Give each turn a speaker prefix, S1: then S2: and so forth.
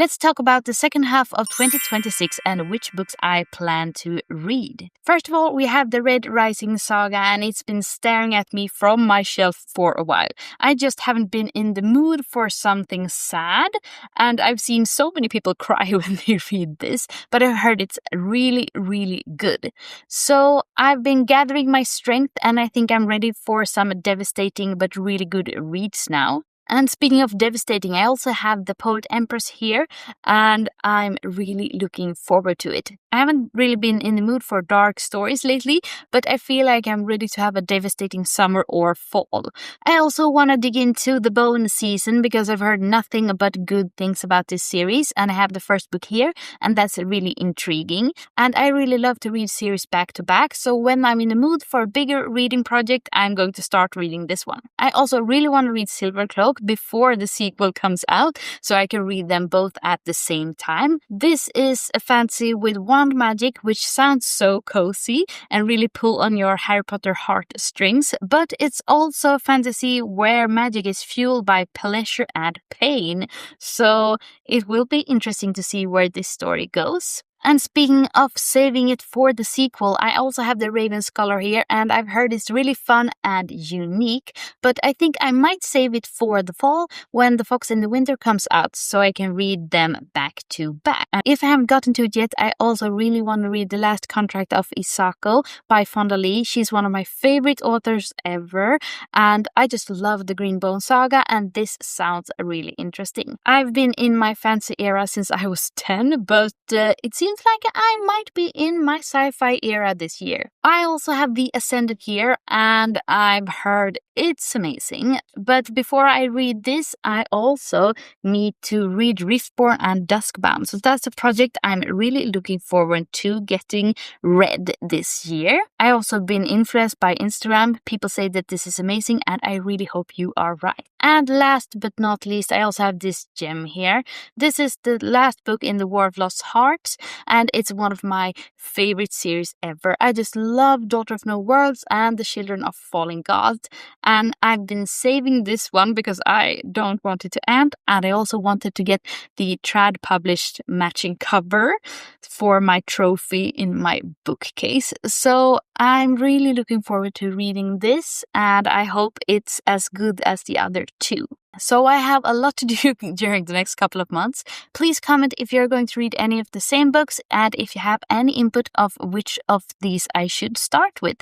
S1: Let's talk about the second half of 2026 and which books I plan to read. First of all, we have the Red Rising Saga, and it's been staring at me from my shelf for a while. I just haven't been in the mood for something sad, and I've seen so many people cry when they read this, but I've heard it's really, really good. So I've been gathering my strength, and I think I'm ready for some devastating but really good reads now. And speaking of devastating, I also have the Poet Empress here, and I'm really looking forward to it. I haven't really been in the mood for dark stories lately, but I feel like I'm ready to have a devastating summer or fall. I also want to dig into the bonus season because I've heard nothing but good things about this series, and I have the first book here, and that's really intriguing. And I really love to read series back to back, so when I'm in the mood for a bigger reading project, I'm going to start reading this one. I also really want to read Silvercloak before the sequel comes out, so I can read them both at the same time. This is a fantasy with wand magic, which sounds so cozy and really pull on your Harry Potter heartstrings, but it's also a fantasy where magic is fueled by pleasure and pain, so it will be interesting to see where this story goes. And speaking of saving it for the sequel, I also have the Raven Scholar here, and I've heard it's really fun and unique, but I think I might save it for the fall when The Fox in the Winter comes out, so I can read them back to back. And if I haven't gotten to it yet, I also really want to read The Last Contract of Isako by Fonda Lee. She's one of my favorite authors ever, and I just love the Greenbone Saga, and this sounds really interesting. I've been in my fantasy era since I was 10, but it seems like I might be in my sci-fi era this year. I also have The Ascended here, and I've heard it's amazing. But before I read this, I also need to read Riftborne and Duskbound. So that's a project I'm really looking forward to getting read this year. I also been influenced by Instagram. People say that this is amazing, and I really hope you are right. And last but not least, I also have this gem here. This is the last book in the War of Lost Hearts, and it's one of my favorite series ever. I just love Daughter of No Worlds and The Children of Fallen Gods, and I've been saving this one because I don't want it to end, and I also wanted to get the trad published matching cover for my trophy in my bookcase. So I'm really looking forward to reading this, and I hope it's as good as the other two. So I have a lot to do during the next couple of months. Please comment if you're going to read any of the same books, and if you have any input of which of these I should start with.